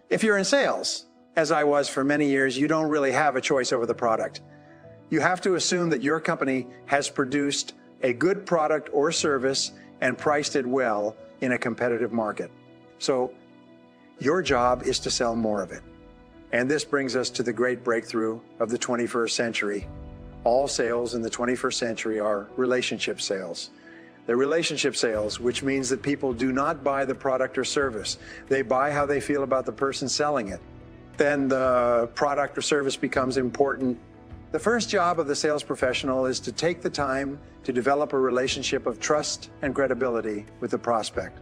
If you're in sales, as I was for many years, you don't really have a choice over the product. You have to assume that your company has produced a good product or service and priced it well in a competitive market. So your job is to sell more of it. And this brings us to the great breakthrough of the 21st century. All sales in the 21st century are relationship sales. They're relationship sales, which means that people do not buy the product or service. They buy how they feel about the person selling it. Then the product or service becomes important. The first job of the sales professional is to take the time to develop a relationship of trust and credibility with the prospect.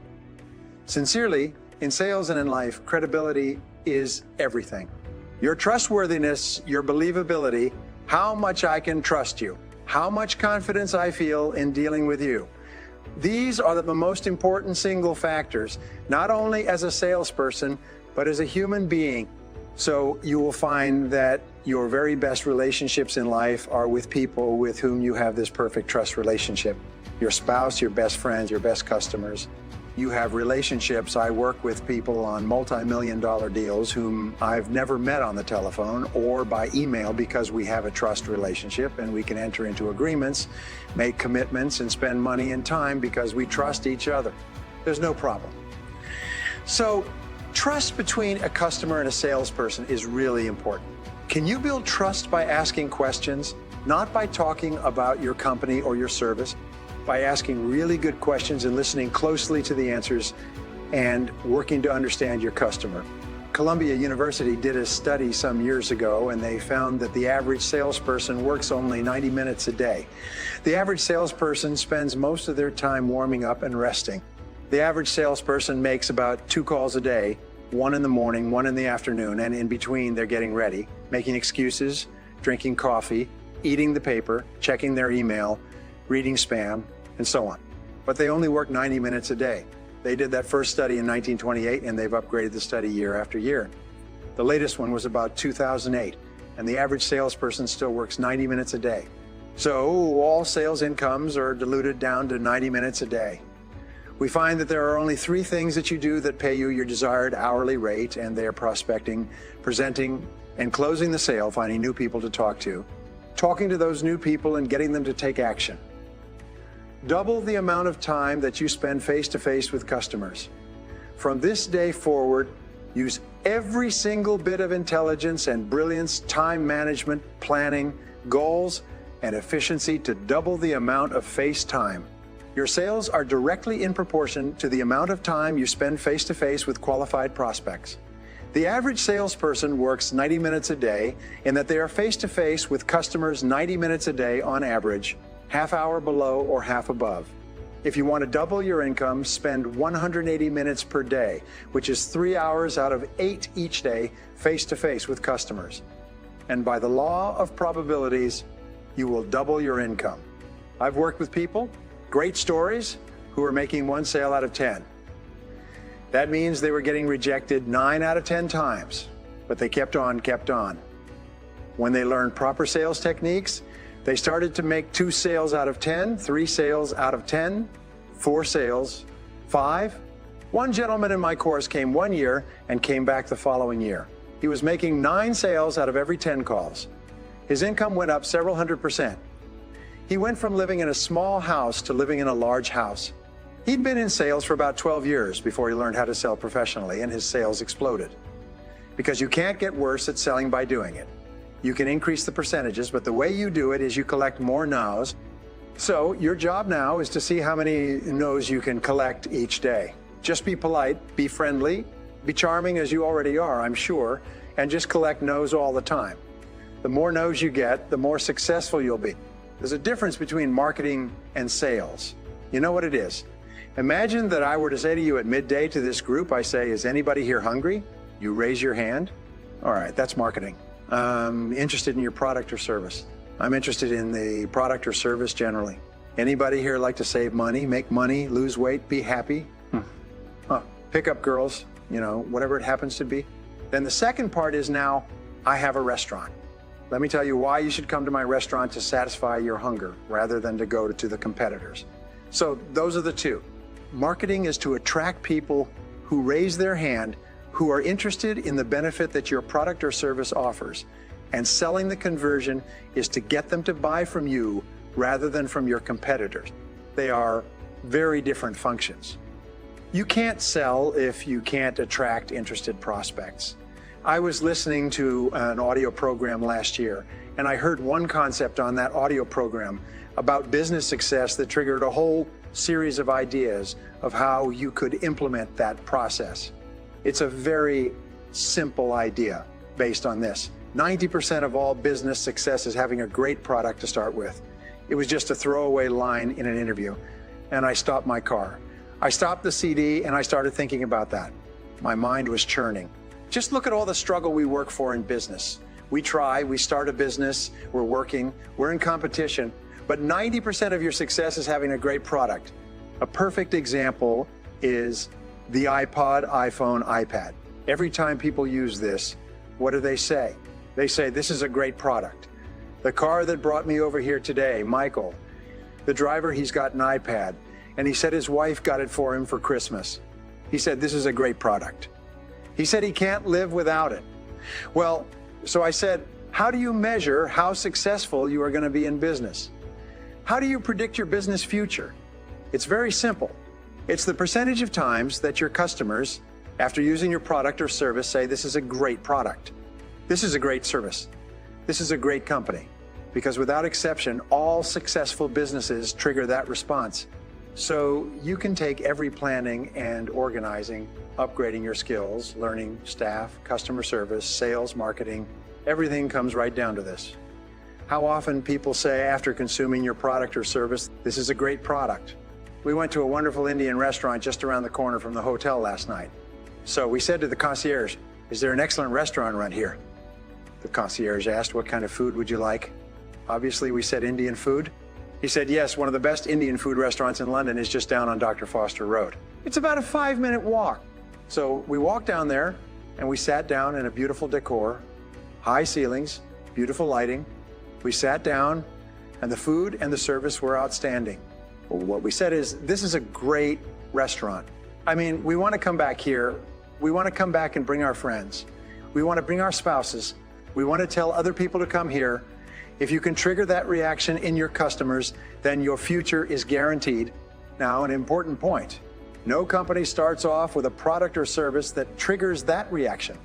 Sincerely, in sales and in life, credibility is everything. Your trustworthiness, your believability, how much I can trust you, how much confidence I feel in dealing with you. These are the most important single factors, not only as a salesperson, but as a human being. So you will find that your very best relationships in life are with people with whom you have this perfect trust relationship. Your spouse, your best friends, your best customers. You have relationships. I work with people on multi-million-dollar deals whom I've never met on the telephone or by email because we have a trust relationship and we can enter into agreements, make commitments, and spend money and time because we trust each other. There's no problem. So trust between a customer and a salesperson is really important. Can you build trust by asking questions, not by talking about your company or your service? By asking really good questions and listening closely to the answers and working to understand your customer. Columbia University did a study some years ago and they found that the average salesperson works only 90 minutes a day. The average salesperson spends most of their time warming up and resting. The average salesperson makes about 2 calls a day, 1 in the morning, 1 in the afternoon, and in between they're getting ready, making excuses, drinking coffee, eating the paper, checking their email, reading spam, and so on. But they only work 90 minutes a day. They did that first study in 1928 and they've upgraded the study year after year. The latest one was about 2008 and the average salesperson still works 90 minutes a day. So all sales incomes are diluted down to 90 minutes a day. We find that there are only 3 things that you do that pay you your desired hourly rate, and they are prospecting, presenting, and closing the sale, finding new people to talk to, talking to those new people and getting them to take action. Double the amount of time that you spend face-to-face with customers. From this day forward, use every single bit of intelligence and brilliance, time management, planning, goals, and efficiency to double the amount of face time. Your sales are directly in proportion to the amount of time you spend face-to-face with qualified prospects. The average salesperson works 90 minutes a day in that they are face-to-face with customers 90 minutes a day on average, half hour below or half above. If you want to double your income, spend 180 minutes per day, which is 3 hours out of 8 each day face-to-face with customers. And by the law of probabilities, you will double your income. I've worked with people, great stories, who are making 1 sale out of 10. That means they were getting rejected 9 out of 10 times, but they kept on. When they learned proper sales techniques, they started to make 2 sales out of 10, 3 sales out of 10, 4 sales, 5. One gentleman in my course came 1 year and came back the following year. He was making 9 sales out of every 10 calls. His income went up several hundred%. He went from living in a small house to living in a large house. He'd been in sales for about 12 years before he learned how to sell professionally, and his sales exploded. Because you can't get worse at selling by doing it. You can increase the percentages, but the way you do it is you collect more no's. So your job now is to see how many no's you can collect each day. Just be polite, be friendly, be charming as you already are, I'm sure, and just collect no's all the time. The more no's you get, the more successful you'll be. There's a difference between marketing and sales. You know what it is? Imagine that I were to say to you at midday to this group, I say, is anybody here hungry? You raise your hand. All right, that's marketing. Interested in your product or service. I'm interested in the product or service generally. Anybody here like to save money, make money, lose weight, be happy? Pick up girls, you know, whatever it happens to be. Then the second part is now, I have a restaurant. Let me tell you why you should come to my restaurant to satisfy your hunger rather than to go to the competitors. So those are the 2. Marketing is to attract people who raise their hand, who are interested in the benefit that your product or service offers. And selling the conversion is to get them to buy from you rather than from your competitors. They are very different functions. You can't sell if you can't attract interested prospects. I was listening to an audio program last year, and I heard one concept on that audio program about business success that triggered a whole series of ideas of how you could implement that process. It's a very simple idea based on this. 90% of all business success is having a great product to start with. It was just a throwaway line in an interview, and I stopped my car. I stopped the CD and I started thinking about that. My mind was churning. Just look at all the struggle we work for in business. We start a business, we're working, we're in competition, but 90% of your success is having a great product. A perfect example is the iPod, iPhone, iPad. Every time people use this, what do they say? They say, this is a great product. The car that brought me over here today, Michael, the driver, he's got an iPad, and he said his wife got it for him for Christmas. He said, this is a great product. He said he can't live without it. Well, so I said, how do you measure how successful you are going to be in business? How do you predict your business future? It's very simple. It's the percentage of times that your customers, after using your product or service, say, this is a great product. This is a great service. This is a great company. Because without exception, all successful businesses trigger that response. So you can take every planning and organizing, upgrading your skills, learning, staff, customer service, sales, marketing, everything comes right down to this. How often people say after consuming your product or service, this is a great product. We went to a wonderful Indian restaurant just around the corner from the hotel last night. So we said to the concierge, is there an excellent restaurant around here? The concierge asked, what kind of food would you like? Obviously we said Indian food. He said, yes, one of the best Indian food restaurants in London is just down on Dr. Foster Road. It's about a 5-minute walk. So we walked down there and we sat down in a beautiful decor, high ceilings, beautiful lighting. We sat down and the food and the service were outstanding. Well, what we said is, this is a great restaurant. I mean, we want to come back here. We want to come back and bring our friends. We want to bring our spouses. We want to tell other people to come here. If you can trigger that reaction in your customers, then your future is guaranteed. Now, an important point. No company starts off with a product or service that triggers that reaction.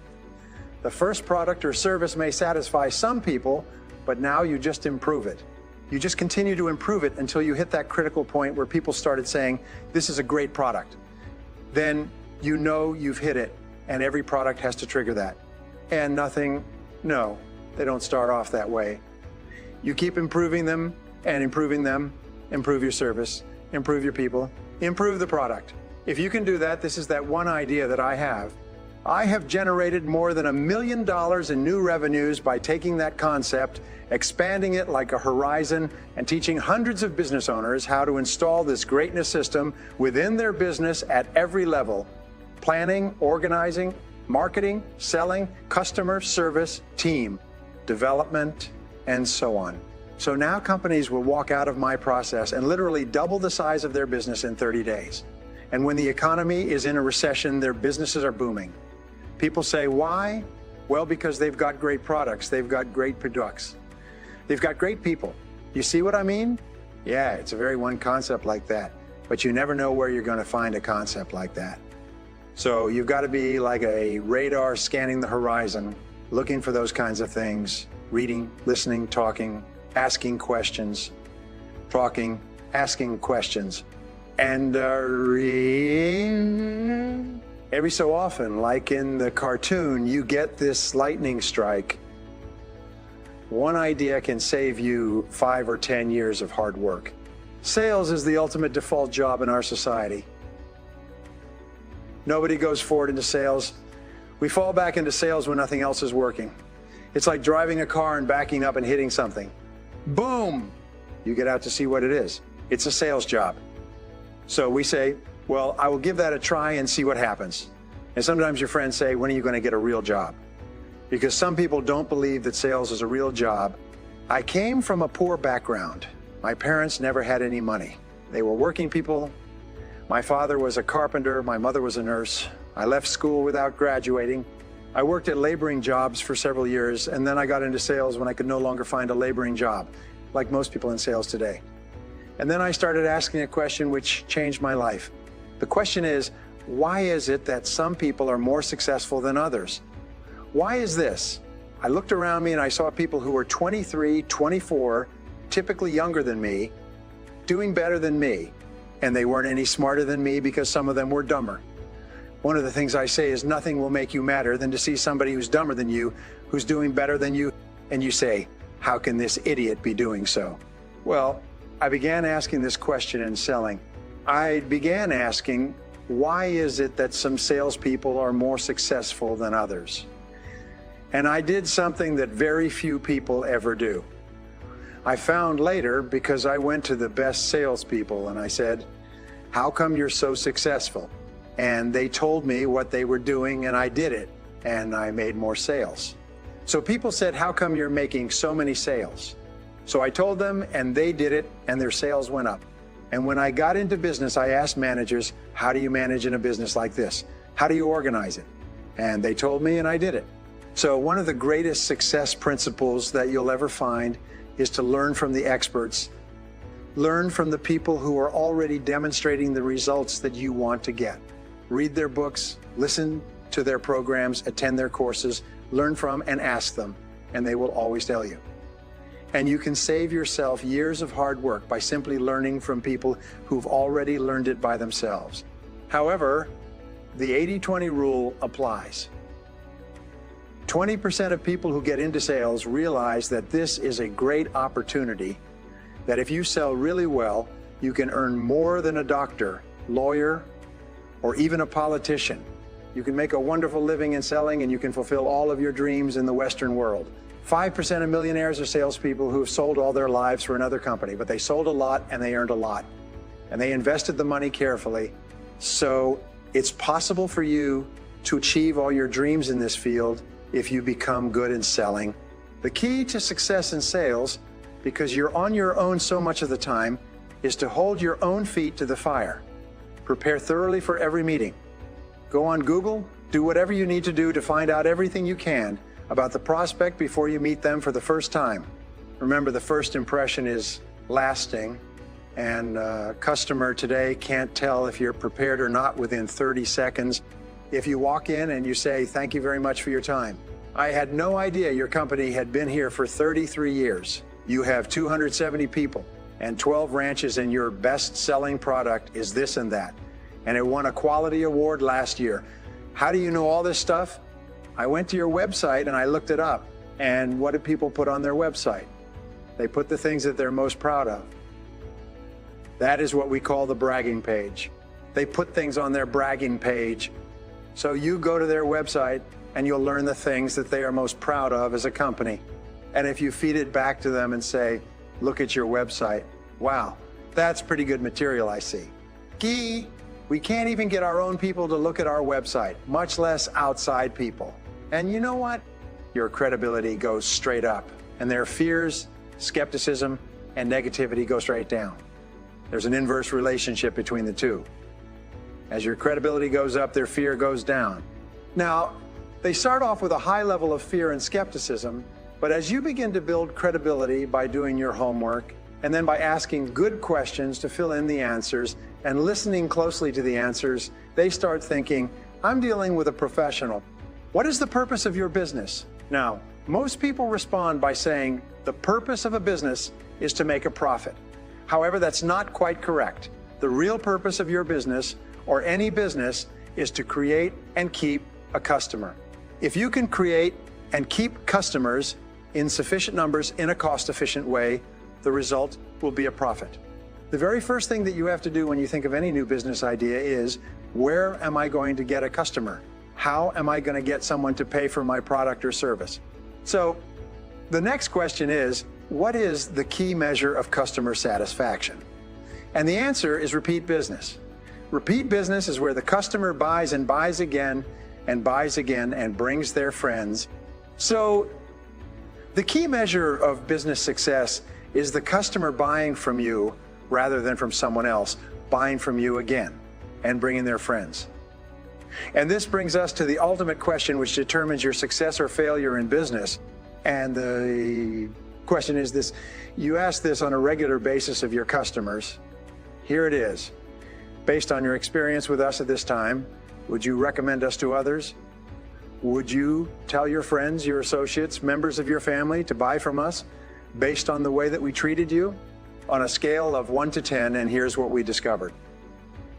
The first product or service may satisfy some people, but now you just improve it. You just continue to improve it until you hit that critical point where people started saying, this is a great product. Then you know you've hit it, and every product has to trigger that. And no, they don't start off that way. You keep improving them and improving them, improve your service, improve your people, improve the product. If you can do that, this is that one idea that I have. I have generated more than $1 million in new revenues by taking that concept, expanding it like a horizon, and teaching hundreds of business owners how to install this greatness system within their business at every level: planning, organizing, marketing, selling, customer service, team, development, and so on. So now companies will walk out of my process and literally double the size of their business in 30 days. And when the economy is in a recession, their businesses are booming. People say, why? Well, because they've got great products, they've got great products, they've got great people. You see what I mean? Yeah, it's a very one concept like that, but you never know where you're going to find a concept like that. So you've got to be like a radar scanning the horizon, looking for those kinds of things, reading, listening, talking, asking questions, talking, asking questions, and every so often, like in the cartoon, you get this lightning strike. One idea can save you 5 or 10 years of hard work. Sales is the ultimate default job in our society. Nobody goes forward into sales. We fall back into sales when nothing else is working. It's like driving a car and backing up and hitting something. Boom! You get out to see what it is. It's a sales job. So we say, well, I will give that a try and see what happens. And sometimes your friends say, when are you going to get a real job? Because some people don't believe that sales is a real job. I came from a poor background. My parents never had any money. They were working people. My father was a carpenter. My mother was a nurse. I left school without graduating. I worked at laboring jobs for several years, and then I got into sales when I could no longer find a laboring job, like most people in sales today. And then I started asking a question which changed my life. The question is, why is it that some people are more successful than others? Why is this? I looked around me and I saw people who were 23, 24, typically younger than me, doing better than me. And they weren't any smarter than me because some of them were dumber. One of the things I say is nothing will make you madder than to see somebody who's dumber than you, who's doing better than you, and you say, how can this idiot be doing so? Well, I began asking this question in selling. I began asking, why is it that some salespeople are more successful than others? And I did something that very few people ever do. I found later, because I went to the best salespeople and I said, how come you're so successful? And they told me what they were doing and I did it and I made more sales. So people said, how come you're making so many sales? So I told them and they did it and their sales went up. And when I got into business, I asked managers, how do you manage in a business like this? How do you organize it? And they told me and I did it. So one of the greatest success principles that you'll ever find is to learn from the experts. Learn from the people who are already demonstrating the results that you want to get. Read their books, listen to their programs, attend their courses, learn from and ask them, and they will always tell you. And you can save yourself years of hard work by simply learning from people who've already learned it by themselves. However, the 80-20 rule applies. 20% of people who get into sales realize that this is a great opportunity, that if you sell really well, you can earn more than a doctor, lawyer, or even a politician. You can make a wonderful living in selling and you can fulfill all of your dreams in the Western world. 5% of millionaires are salespeople who have sold all their lives for another company, but they sold a lot and they earned a lot. And they invested the money carefully. So it's possible for you to achieve all your dreams in this field if you become good in selling. The key to success in sales, because you're on your own so much of the time, is to hold your own feet to the fire. Prepare thoroughly for every meeting. Go on Google, do whatever you need to do to find out everything you can about the prospect before you meet them for the first time. Remember, the first impression is lasting, and a customer today can't tell if you're prepared or not within 30 seconds. If you walk in and you say, thank you very much for your time. I had no idea your company had been here for 33 years. You have 270 people and 12 ranches and your best-selling product is this and that. And it won a quality award last year. How do you know all this stuff? I went to your website and I looked it up. And what do people put on their website? They put the things that they're most proud of. That is what we call the bragging page. They put things on their bragging page. So you go to their website and you'll learn the things that they are most proud of as a company. And if you feed it back to them and say, look at your website, wow, that's pretty good material I see. Gee, we can't even get our own people to look at our website, much less outside people. And you know what? Your credibility goes straight up and their fears, skepticism, and negativity go straight down. There's an inverse relationship between the two. As your credibility goes up, their fear goes down. Now, they start off with a high level of fear and skepticism, but as you begin to build credibility by doing your homework, and then by asking good questions to fill in the answers and listening closely to the answers, they start thinking, I'm dealing with a professional. What is the purpose of your business? Now, most people respond by saying the purpose of a business is to make a profit. However, that's not quite correct. The real purpose of your business or any business is to create and keep a customer. If you can create and keep customers in sufficient numbers in a cost-efficient way, the result will be a profit. The very first thing that you have to do when you think of any new business idea is, where am I going to get a customer? How am I going to get someone to pay for my product or service? So the next question is, what is the key measure of customer satisfaction? And the answer is repeat business. Repeat business is where the customer buys and buys again and brings their friends. So the key measure of business success is the customer buying from you rather than from someone else, buying from you again and bringing their friends. And this brings us to the ultimate question which determines your success or failure in business. And the question is this: you ask this on a regular basis of your customers. Here it is. Based on your experience with us at this time, would you recommend us to others? Would you tell your friends, your associates, members of your family to buy from us based on the way that we treated you? On a scale of 1 to 10, and here's what we discovered.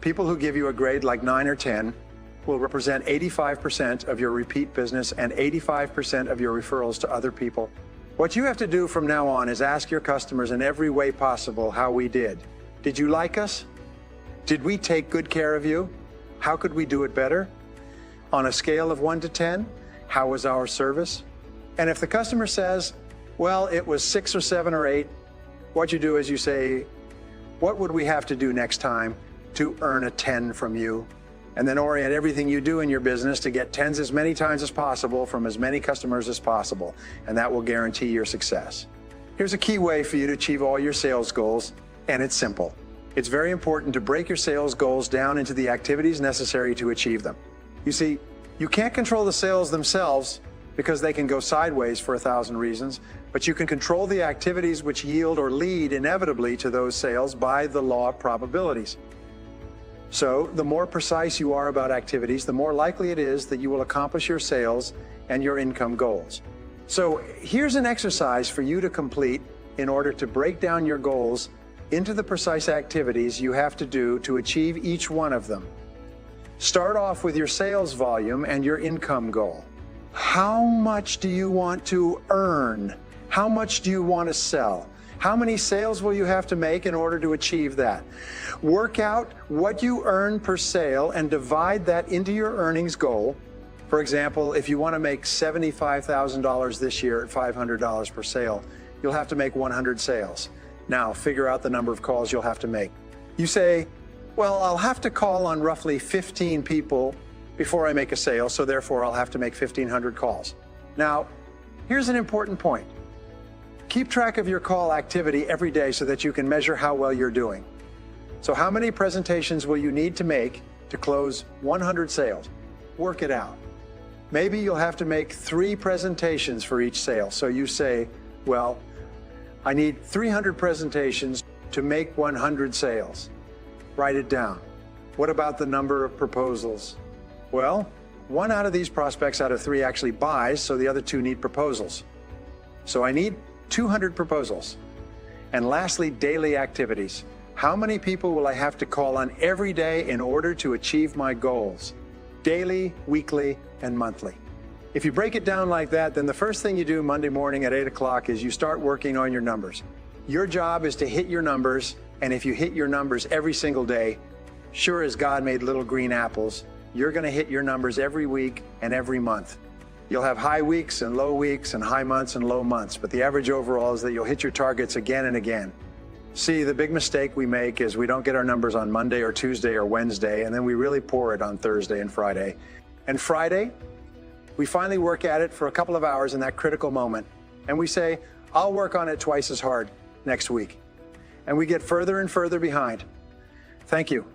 People who give you a grade like 9 or 10 will represent 85% of your repeat business and 85% of your referrals to other people. What you have to do from now on is ask your customers in every way possible how we did. Did you like us? Did we take good care of you? How could we do it better? On a scale of 1 to 10, how was our service? And if the customer says, well, it was 6 or 7 or 8, what you do is you say, what would we have to do next time to earn a 10 from you? And then orient everything you do in your business to get 10s as many times as possible from as many customers as possible, and that will guarantee your success. Here's a key way for you to achieve all your sales goals, and it's simple. It's very important to break your sales goals down into the activities necessary to achieve them. You see, you can't control the sales themselves because they can go sideways for 1,000 reasons, but you can control the activities which yield or lead inevitably to those sales by the law of probabilities. So the more precise you are about activities, the more likely it is that you will accomplish your sales and your income goals. So here's an exercise for you to complete in order to break down your goals into the precise activities you have to do to achieve each one of them. Start off with your sales volume and your income goal. How much do you want to earn? How much do you want to sell? How many sales will you have to make in order to achieve that? Work out what you earn per sale and divide that into your earnings goal. For example, if you want to make $75,000 this year at $500 per sale, you'll have to make 100 sales. Now, figure out the number of calls you'll have to make. You say, well, I'll have to call on roughly 15 people before I make a sale, so therefore I'll have to make 1,500 calls. Now, here's an important point. Keep track of your call activity every day so that you can measure how well you're doing. So how many presentations will you need to make to close 100 sales? Work it out. Maybe you'll have to make 3 presentations for each sale. So you say, well, I need 300 presentations to make 100 sales. Write it down. What about the number of proposals? Well, 1 out of these prospects out of 3 actually buys, so the other 2 need proposals. So I need 200 proposals. And lastly, daily activities. How many people will I have to call on every day in order to achieve my goals? Daily, weekly, and monthly. If you break it down like that, then the first thing you do Monday morning at 8 o'clock is you start working on your numbers. Your job is to hit your numbers, and if you hit your numbers every single day, sure as God made little green apples, you're going to hit your numbers every week and every month. You'll have high weeks and low weeks and high months and low months, but the average overall is that you'll hit your targets again and again. See, the big mistake we make is we don't get our numbers on Monday or Tuesday or Wednesday, and then we really pour it on Thursday and Friday. And Friday, we finally work at it for a couple of hours in that critical moment, and we say, I'll work on it twice as hard next week. And we get further and further behind. Thank you.